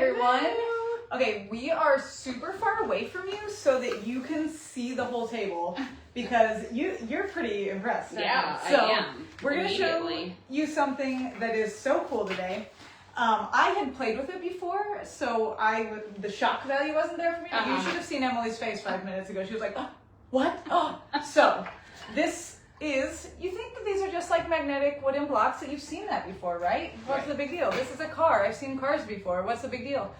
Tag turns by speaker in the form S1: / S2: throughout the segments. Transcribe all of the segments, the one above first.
S1: everyone. Okay, we are super far away from you so that you can see the whole table because you're pretty impressed.
S2: Yeah,
S1: so
S2: I am.
S1: We're going to show you something that is so cool today. I had played with it before, so the shock value wasn't there for me. You should have seen Emily's face 5 minutes ago. She was like, oh, what? Oh. So this is, you think that these are just like magnetic wooden blocks that you've seen that before, right? What's the big deal? This is a car. I've seen cars before. What's the big deal?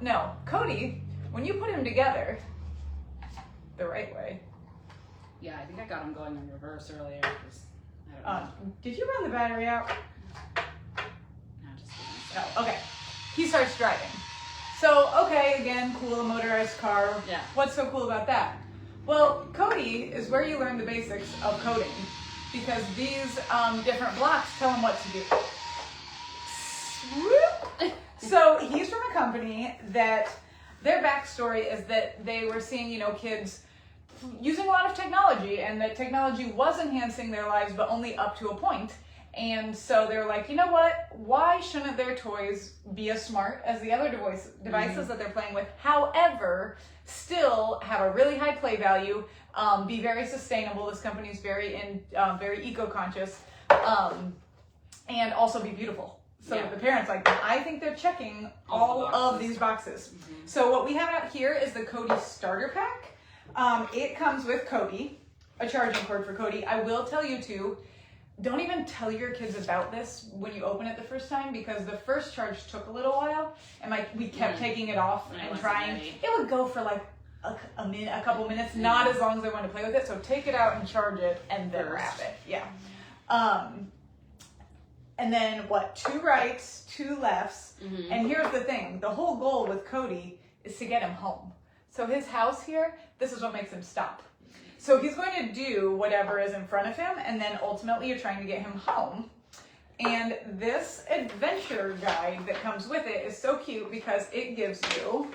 S1: No. Cody, when you put him together the right way.
S2: Yeah, I think I got him going in reverse earlier. I don't know.
S1: Did you run the battery out?
S2: No, just kidding.
S1: Oh, okay. He starts driving. So, okay, again, cool motorized car.
S2: Yeah.
S1: What's so cool about that? Well, Cody is where you learn the basics of coding because these different blocks tell him what to do. Swoop. So he's from a company that their backstory is that they were seeing, kids using a lot of technology and that technology was enhancing their lives, but only up to a point. And so they're like, you know what? Why shouldn't their toys be as smart as the other devices that they're playing with? However, still have a really high play value, be very sustainable. This company is very eco-conscious, and also be beautiful. So the parents I think they're checking all of these boxes. So what we have out here is the Cody starter pack. It comes with Cody, a charging cord for Cody. I will tell you too, don't even tell your kids about this when you open it the first time because the first charge took a little while and we kept taking it off and trying. It would go for like a couple minutes, not as long as I want to play with it. So take it out and charge it and then wrap it. Yeah. And then 2 rights, 2 lefts. And here's the thing. The whole goal with Cody is to get him home. So his house here, this is what makes him stop. So he's going to do whatever is in front of him, and then ultimately you're trying to get him home. And this adventure guide that comes with it is so cute because it gives you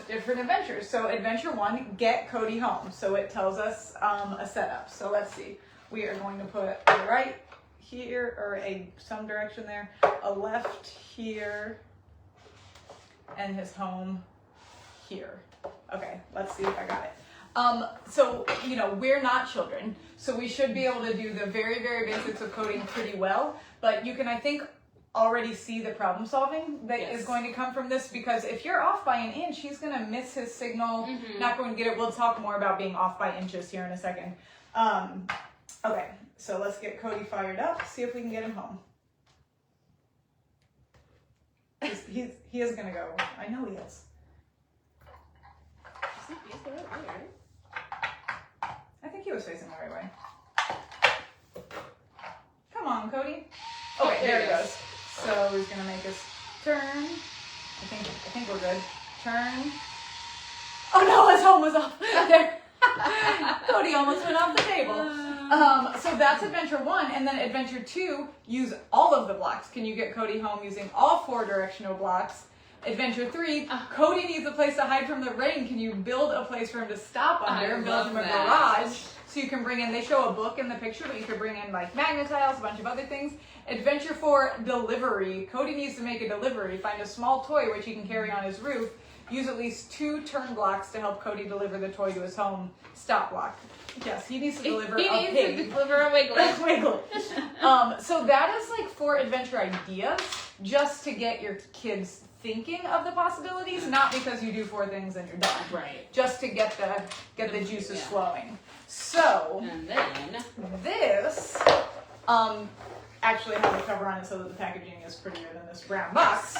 S1: different adventures. So adventure 1, get Cody home. So it tells us a setup. So let's see. We are going to put a right here, or some direction there, a left here, and his home here. Okay, let's see if I got it. So, we're not children, so we should be able to do the very, very basics of coding pretty well, but you can, I think, already see the problem solving that is going to come from this, because if you're off by an inch, he's going to miss his signal, not going to get it. We'll talk more about being off by inches here in a second. Okay, so let's get Cody fired up, see if we can get him home. He is going to go. I know he is. I think he was facing the right way. Come on, Cody. Okay, there he goes. So he's gonna make us turn. I think we're good. Turn. Oh no, his home was off. There. Cody almost went off the table. So that's adventure 1, and then adventure 2, use all of the blocks. Can you get Cody home using all 4 directional blocks? Adventure 3, Cody needs a place to hide from the rain. Can you build a place for him to stop under and build him a garage so you can bring in, they show a book in the picture, but you could bring in like magnet tiles, a bunch of other things. Adventure 4, delivery. Cody needs to make a delivery. Find a small toy which he can carry on his roof. Use at least 2 turn blocks to help Cody deliver the toy to his home. Stop block. Yes, he needs to deliver a pig.
S2: He needs to deliver a wiggly.
S1: Wiggly. So that is like 4 adventure ideas just to get your kids thinking of the possibilities, not because you do 4 things and you're done.
S2: Right.
S1: Just to get the juices flowing. So
S2: and then
S1: this actually has a cover on it so that the packaging is prettier than this brown box.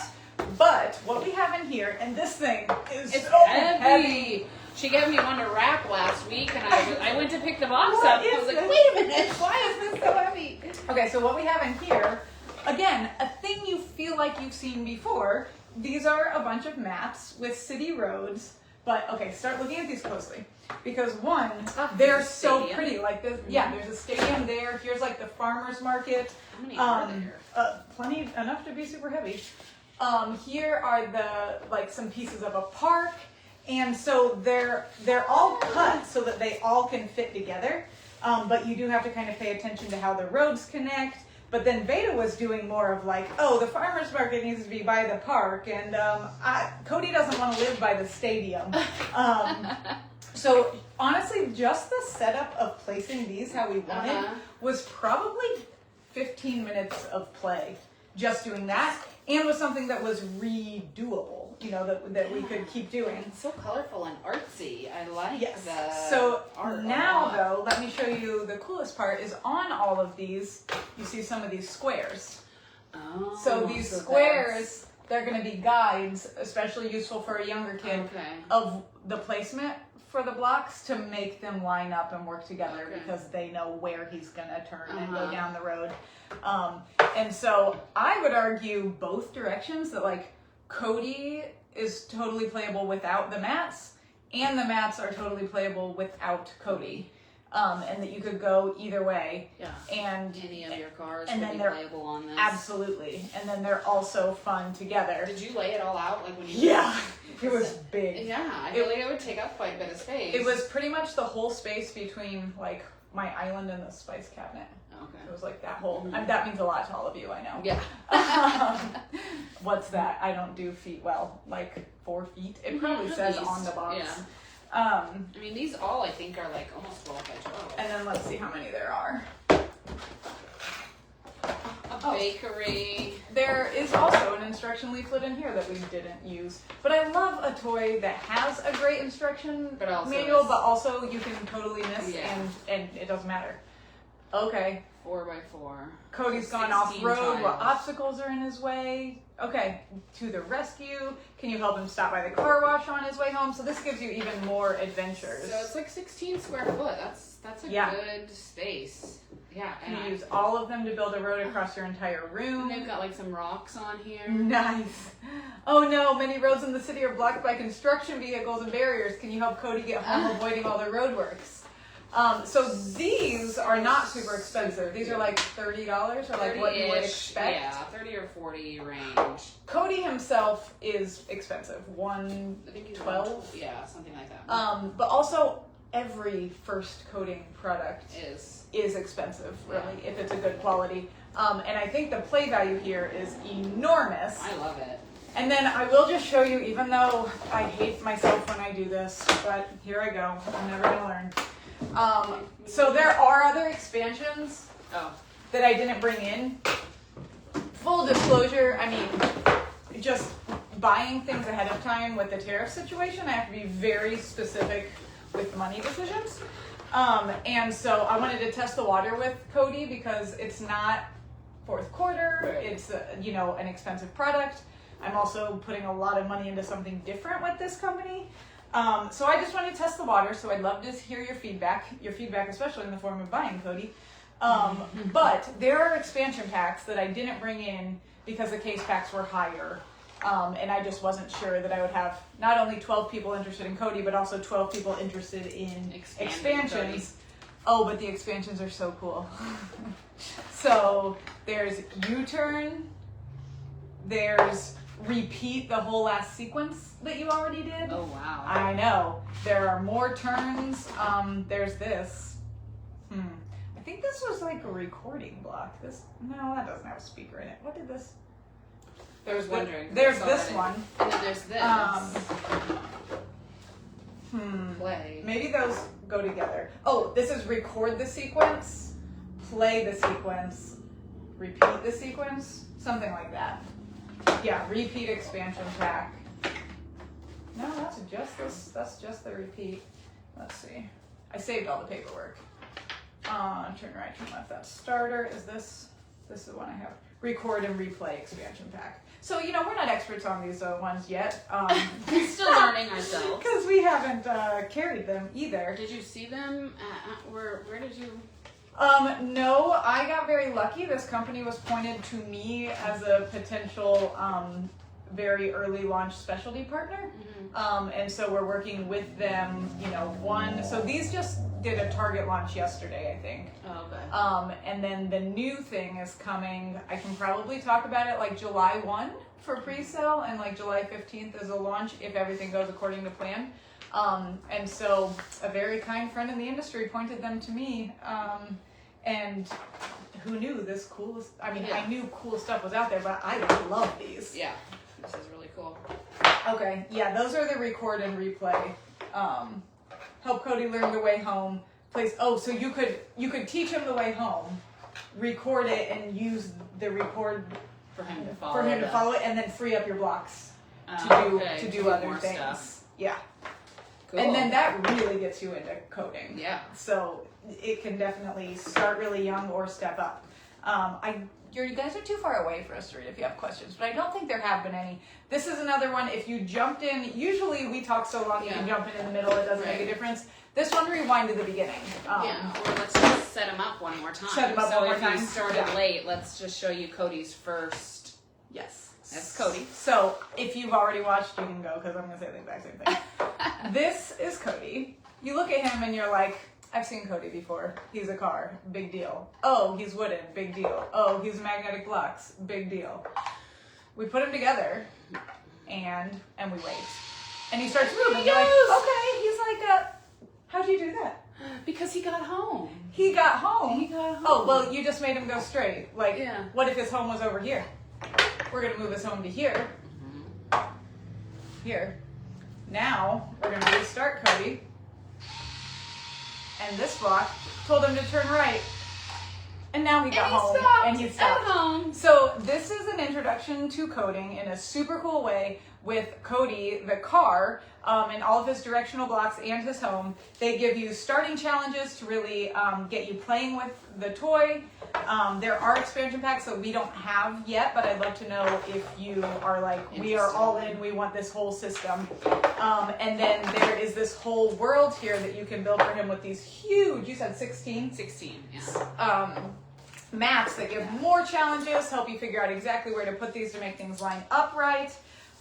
S1: But what we have in here, and this thing is so heavy.
S2: She gave me one to wrap last week, and I went to pick the box up. I was like, wait a minute, why is this so heavy?
S1: Okay, so what we have in here, again, a thing you feel like you've seen before. These are a bunch of maps with city roads, but okay, start looking at these closely. Because one, they're so pretty. Like this, there's a stadium there. Here's like the farmer's market.
S2: How many are there?
S1: Plenty, enough to be super heavy. Here are some pieces of a park. And so they're all cut so that they all can fit together. But you do have to kind of pay attention to how the roads connect. But then Veda was doing more of like, oh, the farmer's market needs to be by the park, and Cody doesn't want to live by the stadium. So honestly, just the setup of placing these how we wanted was probably 15 minutes of play, just doing that, and was something that was redoable, that we could keep doing.
S2: It's so colorful and artsy. I like the
S1: So
S2: art
S1: now though, let me show you the coolest part is on all of these, you see some of these squares.
S2: Oh,
S1: So these squares, they're going to be guides, especially useful for a younger kid, of the placement for the blocks to make them line up and work together because they know where he's going to turn and go down the road. And so I would argue both directions, that like Cody is totally playable without the mats, and the mats are totally playable without Cody. And that you could go either way. Yeah. And
S2: any of your cars
S1: and
S2: could
S1: then
S2: be playable on this.
S1: Absolutely. And then they're also fun together.
S2: Did you lay it all out like when you?
S1: Yeah. It was big.
S2: Yeah, I feel like it would take up quite a bit of space.
S1: It was pretty much the whole space between like my island and the spice cabinet.
S2: Okay.
S1: It was like that whole. That means a lot to all of you, I know.
S2: Yeah.
S1: What's that? I don't do feet well. Like 4 feet. It probably says on the box.
S2: Yeah. I mean, these all I think are like almost 12 by 12.
S1: And then let's see how many there are.
S2: A bakery.
S1: There is also an instruction leaflet in here that we didn't use. But I love a toy that has a great instruction manual, but also you can totally miss and it doesn't matter. Okay.
S2: 4 by 4.
S1: Cody's gone off-road while obstacles are in his way. Okay, to the rescue. Can you help him stop by the car wash on his way home? So this gives you even more adventures.
S2: So it's like 16 square foot. That's a good space. Yeah.
S1: And you use all of them to build a road across your entire room.
S2: And they've got like some rocks on here.
S1: Nice. Oh no, many roads in the city are blocked by construction vehicles and barriers. Can you help Cody get home avoiding all the roadworks? So these are not super expensive. These are like $30 or like what you would expect.
S2: Yeah, 30 or 40 range.
S1: Cody himself is expensive.
S2: I think he's
S1: 112.
S2: Yeah, something like that.
S1: But also every first coating product is expensive, really, if it's a good quality. And I think the play value here is enormous.
S2: I love it.
S1: And then I will just show you, even though I hate myself when I do this, but here I go. I'm never gonna learn. So there are other expansions that I didn't bring in. Full disclosure, I mean, just buying things ahead of time with the tariff situation, I have to be very specific with money decisions. And so I wanted to test the water with Cody because it's not fourth quarter. It's an expensive product. I'm also putting a lot of money into something different with this company. So I just want to test the water, so I'd love to hear your feedback especially in the form of buying, Cody. But there are expansion packs that I didn't bring in because the case packs were higher. And I just wasn't sure that I would have not only 12 people interested in Cody, but also 12 people interested in expansions. Cody. Oh, but the expansions are so cool. So there's U-turn, there's repeat the whole last sequence that you already did.
S2: Oh, wow.
S1: I know. There are more turns. There's this. I think this was like a recording block. No, that doesn't have a speaker in it. What did this?
S2: There's
S1: this one.
S2: And then there's this. Play.
S1: Maybe those go together. Oh, this is record the sequence, play the sequence, repeat the sequence, something like that. Yeah, repeat expansion pack. No, that's just the repeat. Let's see. I saved all the paperwork. Turn right, turn left. That's starter. This is the one I have. Record and replay expansion pack. So, we're not experts on these ones yet.
S2: Still learning ourselves.
S1: Because we haven't carried them either.
S2: Did you see them? Where did you?
S1: No, I got very lucky. This company was pointed to me as a potential very early launch specialty partner. And so we're working with them, so these just did a Target launch yesterday, I think.
S2: Oh, okay.
S1: And then the new thing is coming. I can probably talk about it like July 1 for pre-sale and like July 15th as a launch if everything goes according to plan. And so a very kind friend in the industry pointed them to me. And who knew this cool? I mean,
S2: Yeah.
S1: I knew cool stuff was out there, but I love these.
S2: Yeah, this is really cool.
S1: Okay, yeah, those are the record and replay. Help Cody learn the way home. Place. Oh, so you could teach him the way home, record it, and use the record
S2: For him to follow.
S1: follow it, and then free up your blocks to do other
S2: more
S1: things.
S2: stuff.
S1: Yeah.
S2: Cool.
S1: And then that really gets you into coding.
S2: Yeah.
S1: So it can definitely start really young or step up. You guys are too far away for us to read if you have questions, but I don't think there have been any. This is another one. If you jumped in, usually we talk so long you can jump in the middle. It doesn't make a difference. This one, rewind to the beginning.
S2: Or let's just set him up one more time.
S1: Set him up one more time.
S2: So if you started late, let's just show you Cody's first.
S1: Yes.
S2: That's Cody.
S1: So if you've already watched, you can go because I'm going to say the exact same thing. This is Cody. You look at him and you're like, I've seen Cody before. He's a car. Big deal. Oh, he's wooden. Big deal. Oh, he's magnetic blocks. Big deal. We put him together and we wait. And he starts moving. You're like, okay. He's like, how'd you do that?
S2: Because he got home.
S1: He got home.
S2: He got home.
S1: Oh, well, you just made him go straight. Like,
S2: Yeah.
S1: what if his home was over here? We're going to move his home to here. Here. Now, we're going to restart Cody. And this block told him to turn right. And now he got home. And he stopped.
S2: At home.
S1: So this is an introduction to coding in a super cool way with Cody, the car, and all of his directional blocks and his home. They give you starting challenges to really get you playing with the toy. There are expansion packs that we don't have yet, but I'd love to know if you are like, we are all in, we want this whole system. And then there is this whole world here that you can build for him with these huge, you said 16?
S2: 16, yeah.
S1: Maps that give more challenges, help you figure out exactly where to put these to make things line up right.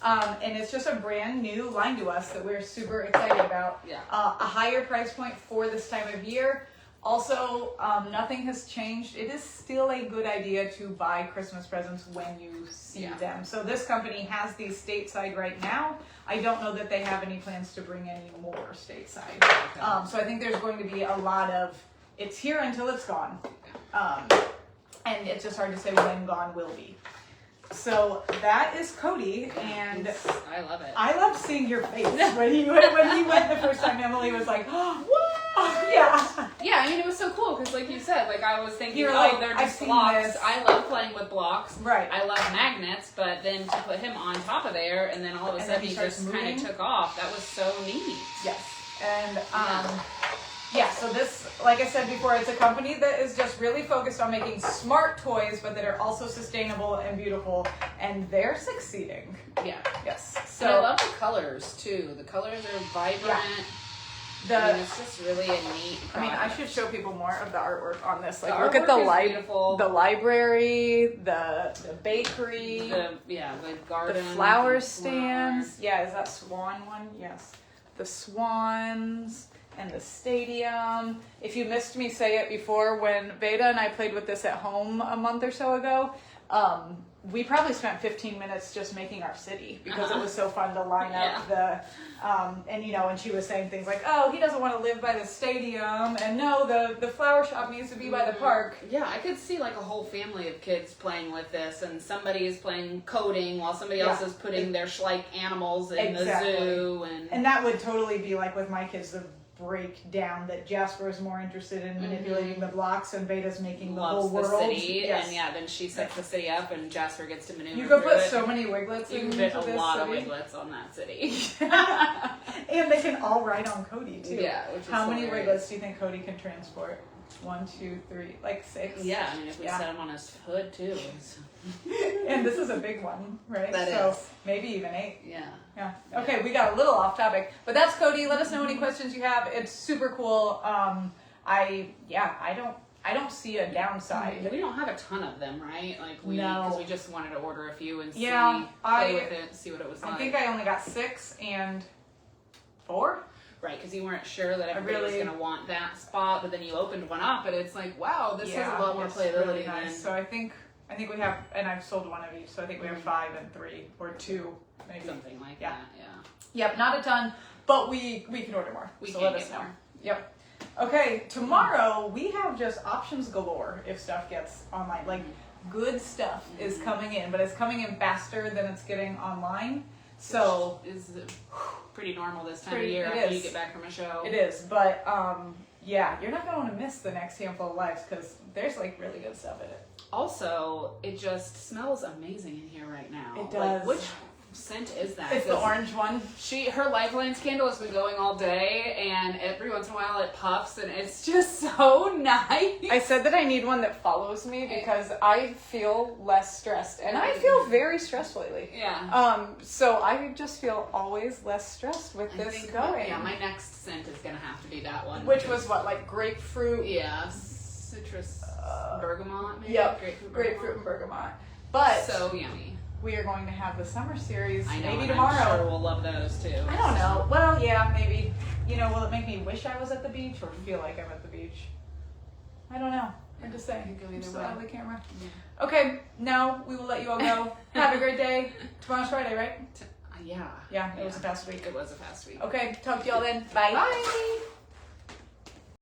S1: And it's just a brand new line to us that we're super excited about.
S2: Yeah.
S1: A higher price point for this time of year. Also, nothing has changed. It is still a good idea to buy Christmas presents when you see them. So this company has these stateside right now. I don't know that they have any plans to bring any more stateside.
S2: Okay.
S1: So I think there's going to be a lot of, it's here until it's gone. And it's just hard to say when gone will be. So that is Cody, and
S2: I love it.
S1: I loved seeing your face when he went the first time. Emily was like, "Oh, what?" Yeah.
S2: Yeah, I mean, it was so cool because, like you said, like I was thinking,
S1: You're like,
S2: they're
S1: I've
S2: just
S1: seen
S2: blocks.
S1: this.
S2: I love playing with blocks.
S1: Right.
S2: I love magnets, but then to put him on top of there, and then all of a sudden he just kind of took off. That was so neat.
S1: Yes. And yeah, so this, like I said before, it's a company that is just really focused on making smart toys, but that are also sustainable and beautiful, and they're succeeding.
S2: Yeah.
S1: Yes.
S2: So I love the colors too. The colors are vibrant.
S1: Yeah.
S2: It's just really a neat product.
S1: I mean, I should show people more of the artwork on this. Like,
S2: The
S1: look at
S2: artwork is beautiful.
S1: the library, the bakery,
S2: the garden,
S1: the flower stands. Yeah, is that swan one? Yes. The swans and the stadium. If you missed me say it before, when Beta and I played with this at home a month or so ago, we probably spent 15 minutes just making our city because it was so fun to line up the, and you know, and she was saying things like, oh, he doesn't want to live by the stadium, and no, the flower shop needs to be by the park.
S2: Yeah, I could see like a whole family of kids playing with this, and somebody is playing coding while somebody else is putting their Schleich animals in the zoo. And
S1: that would totally be like with my kids, the breakdown that Jasper is more interested in manipulating the blocks and Beta's making the whole world.
S2: City, and then she sets the city up and Jasper gets to maneuver.
S1: You could put
S2: it.
S1: so many wiglets
S2: You
S1: into
S2: can fit
S1: this
S2: a lot
S1: city.
S2: of wiglets on that city.
S1: And they can all ride on Cody too.
S2: Yeah, which is
S1: How many
S2: hilarious.
S1: wiglets do you think Cody can transport? 1, 2, 3, like 6.
S2: Yeah, I mean if we set him on his hood too.
S1: And this is a big one, right?
S2: That
S1: so
S2: is.
S1: maybe even 8.
S2: Yeah.
S1: Yeah. Okay, we got a little off topic, but that's Cody. Let us know any questions you have. It's super cool. I don't see a downside.
S2: We don't have a ton of them, right? Like because we just wanted to order a few and play with it, see what it was like.
S1: I think I only got 6 and 4.
S2: Right, because you weren't sure that everybody was going to want that spot, but then you opened one up, and it's like, wow, this has a lot more playability.
S1: Really nice. So I think we have, and I've sold one of each, so I think we have 5 and 3, or 2, maybe.
S2: Something like that, yeah.
S1: Yep, not a ton, but we can order more.
S2: We
S1: so
S2: can
S1: let
S2: get
S1: us know.
S2: more.
S1: Yep. Okay, tomorrow we have just options galore if stuff gets online. Like, good stuff is coming in, but it's coming in faster than it's getting online. So
S2: is pretty normal this time of year after you get back from a show.
S1: It is, but yeah, you're not going to want to miss the next handful of lives because there's like really good stuff in it.
S2: Also, it just smells amazing in here right now.
S1: It does.
S2: Like, which scent is that?
S1: It's the orange one.
S2: Her Lifelines candle has been going all day, and every once in a while it puffs, and it's just so nice.
S1: I said that I need one that follows me because I feel less stressed, and I feel very stressed lately.
S2: Yeah.
S1: So I just feel always less stressed with this going.
S2: My next scent is gonna have to be that one.
S1: Which was what, like grapefruit?
S2: Yeah, citrus, bergamot. Maybe?
S1: Yep,
S2: Grapefruit
S1: and bergamot. But
S2: so yummy.
S1: We are going to have the summer series maybe
S2: and
S1: tomorrow.
S2: I'm sure we'll love those too.
S1: I don't know. Well, yeah, maybe. You know, will it make me wish I was at the beach or feel like I'm at the beach? I don't know. I'm just saying.
S2: Go either
S1: I'm
S2: way.
S1: out of the camera. Yeah. Okay, now we will let you all go. Have a great day. Tomorrow's Friday, right?
S2: Yeah.
S1: Yeah, it was a fast week.
S2: It was a fast week.
S1: Okay, talk to y'all then. Bye.
S2: Bye.